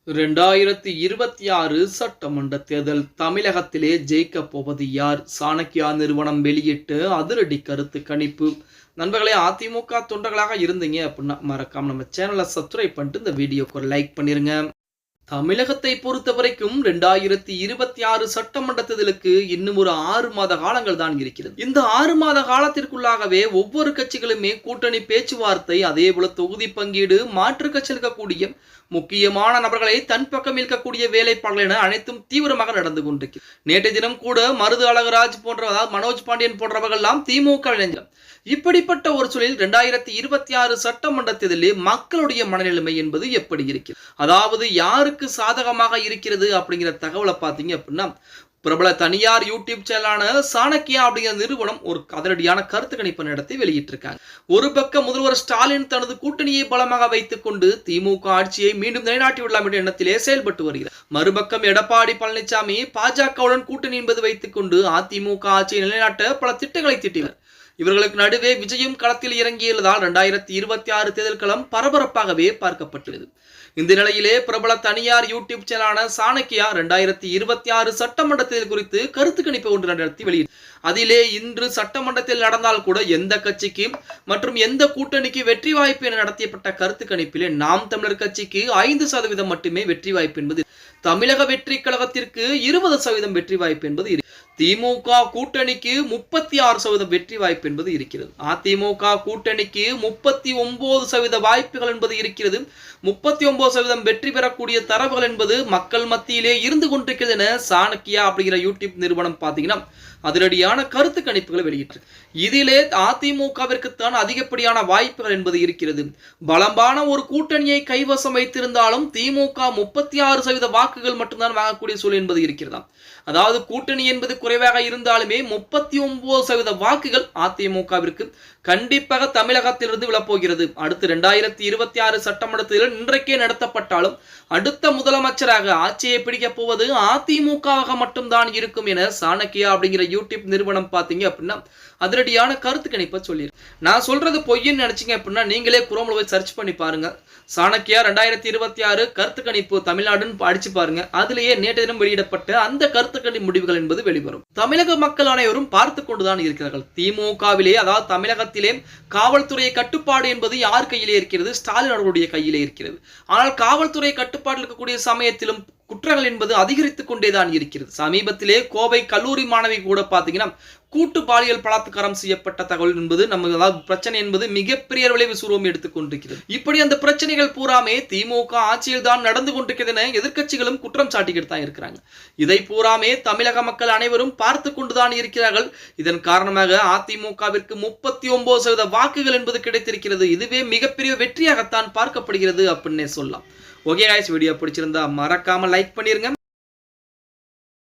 2026 சட்டமன்ற தேர்தல் தமிழகத்திலே ஜெயிக்கப் போவது யார்? சாணக்கியா நிறுவனம் வெளியிட்டு அதிரடி கருத்து கணிப்பு. நண்பர்களே, அதிமுக தொண்டர்களாக இருந்தீங்க அப்படின்னா மறக்காம நம்ம சேனலை சப்ஸ்கிரைப் பண்ணிட்டு இந்த வீடியோக்கு ஒரு லைக் பண்ணிருங்க. தமிழகத்தை பொறுத்த வரைக்கும் 2026 சட்டமன்ற தேர்தலுக்கு இன்னும் ஒரு 6 மாத காலங்கள் தான் இருக்கிறது. இந்த 6 மாத காலத்திற்குள்ளாகவே ஒவ்வொரு கட்சிகளுமே கூட்டணி பேச்சுவார்த்தை, அதே போல தொகுதி பங்கீடு, மாற்று கட்சியில் இருக்கக்கூடிய முக்கியமான நபர்களை தன் பக்கம் இருக்கக்கூடிய வேலைப்பாடுகள் என அனைத்தும் தீவிரமாக நடந்து கொண்டிருக்கிறது. நேற்றைய தினம் கூட மருது அழகராஜ் போன்ற, அதாவது மனோஜ் பாண்டியன் போன்றவர்கள் எல்லாம் திமுக இளைஞர். இப்படிப்பட்ட ஒரு சூழலில் 2026 சட்டமன்ற தேர்தலில் மக்களுடைய மனநிலைமை என்பது எப்படி இருக்கிறது, அதாவது யாருக்கு சாதகமாக இருக்கிறது அப்படிங்கிற தகவலை பார்த்தீங்க அப்படின்னா, பிரபல தனியார் யூடியூப் சேனலான சாணக்கியா அப்படிங்கிற நிறுவனம் ஒரு அதிரடியான கருத்து கணிப்பு நடத்தி வெளியிட்டிருக்காங்க. ஒரு பக்கம் முதல்வர் ஸ்டாலின் தனது கூட்டணியை பலமாக வைத்துக் கொண்டு திமுக ஆட்சியை மீண்டும் நிலைநாட்டிவிடலாம் என்ற எண்ணத்திலே செயல்பட்டு வருகிறார். மறுபக்கம் எடப்பாடி பழனிசாமி பாஜகவுடன் கூட்டணி என்பது வைத்துக் கொண்டு அதிமுக ஆட்சியை நிலைநாட்ட பல திட்டங்களை தீட்டினர். இவர்களுக்கு நடுவே விஜயும் களத்தில் இறங்கியுள்ளதால் 2026 தேர்தல் களம் பரபரப்பாகவே பார்க்கப்பட்டுள்ளது. இந்த நிலையிலே பிரபல தனியார் யூடியூப் சேனலான சாணக்கியா 2026 சட்டமன்ற தேர்தல் குறித்து கருத்து கணிப்பு ஒன்று நடத்தி வெளியிட்டார். அதிலே இன்று சட்டமன்றத்தில் நடந்தால் கூட எந்த கட்சிக்கு மற்றும் எந்த கூட்டணிக்கு வெற்றி வாய்ப்பு என நடத்தப்பட்ட கருத்து கணிப்பிலே நாம் தமிழர் கட்சிக்கு 5% மட்டுமே வெற்றி வாய்ப்பு என்பது, தமிழக வெற்றி கழகத்திற்கு 20% வெற்றி வாய்ப்பு என்பது, திமுக கூட்டணிக்கு 36% வெற்றி வாய்ப்பு என்பது இருக்கிறது. அதிமுக கூட்டணிக்கு 39% வாய்ப்புகள் என்பது இருக்கிறது. 39% வெற்றி பெறக்கூடிய தரவுகள் என்பது மக்கள் மத்தியிலே இருந்து கொண்டிருக்கிறது என சாணக்கியா அப்படிங்கிற யூடியூப் நிறுவனம் பார்த்தீங்கன்னா அதிரடியான கருத்து கணிப்புகளை வெளியிட்டு, இதிலே அதிமுகவிற்குத்தான் அதிகப்படியான வாய்ப்புகள் என்பது இருக்கிறது. பலமான ஒரு கூட்டணியை கைவசம் வைத்திருந்தாலும் திமுக 36% வாக்குகள் மட்டும்தான் வாங்கக்கூடிய சூழல் என்பது இருக்கிறதா. அதாவது கூட்டணி என்பது குறைவாக இருந்தாலுமே 39% வாக்குகள் அதிமுகவிற்கு கண்டிப்பாக தமிழகத்திலிருந்து விழப்போகிறது. அடுத்து 2026 சட்டமன்றத்தில் இன்றைக்கே நடத்தப்பட்டாலும் அடுத்த முதலமைச்சராக ஆட்சியை பிடிக்கப் போவது அதிமுகவாக மட்டும்தான் இருக்கும் என சாணக்கியா அப்படிங்கிற யூடியூப் நிறுவனம் பார்த்தீங்க அப்படின்னா அதிரடியான கருத்து கணிப்பை சொல்லியிருக்கு. நான் சொல்றது பொய்ன்னு நினைச்சீங்க அப்படின்னா நீங்களே குரோம்ல போய் சர்ச் பண்ணி பாருங்க. சாணக்கியா 2026 கருத்து கணிப்பு தமிழ்நாடுன்னு அடிச்சு பாருங்க. அதிலேயே நேற்று தினம் வெளியிடப்பட்ட அந்த கருத்து கணிப்பு முடிவுகள் என்பது வெளிவரும். தமிழக மக்கள் அனைவரும் பார்த்து கொண்டுதான் இருக்கிறார்கள். திமுகவிலே, அதாவது தமிழகத்திலே காவல்துறை கட்டுப்பாடு என்பது யார் கையிலே இருக்கிறது? ஸ்டாலின் அவர்களுடைய கையிலே இருக்கிறது. ஆனால் காவல்துறை கட்டுப்பாடு இருக்கக்கூடிய சமயத்திலும் குற்றங்கள் என்பது அதிகரித்துக் கொண்டேதான் இருக்கிறது. சமீபத்திலே கோவை கல்லூரி மாணவி கூட பாத்தீங்கன்னா கூட்டு பாலியல் பலாத்காரம் செய்யப்பட்ட தகவல் என்பது நமக்கு, அதாவது பிரச்சனை என்பது மிகப்பெரிய விளைவு சுருவம் எடுத்துக் கொண்டிருக்கிறது. இப்படி அந்த பிரச்சனைகள் பூராமே திமுக ஆட்சியில் தான் நடந்து கொண்டிருக்கிறது என எதிர்க்கட்சிகளும் குற்றம் சாட்டிக்கிட்டு தான் இருக்கிறாங்க. இதை பூராமே தமிழக மக்கள் அனைவரும் பார்த்து கொண்டுதான் இருக்கிறார்கள். இதன் காரணமாக அதிமுகவிற்கு 39% வாக்குகள் என்பது கிடைத்திருக்கிறது. இதுவே மிகப்பெரிய வெற்றியாகத்தான் பார்க்கப்படுகிறது அப்படின்னே சொல்லலாம். ஓகே गाइस, வீடியோ பிடிச்சிருந்தா மறக்காம லைக் பண்ணிருங்க.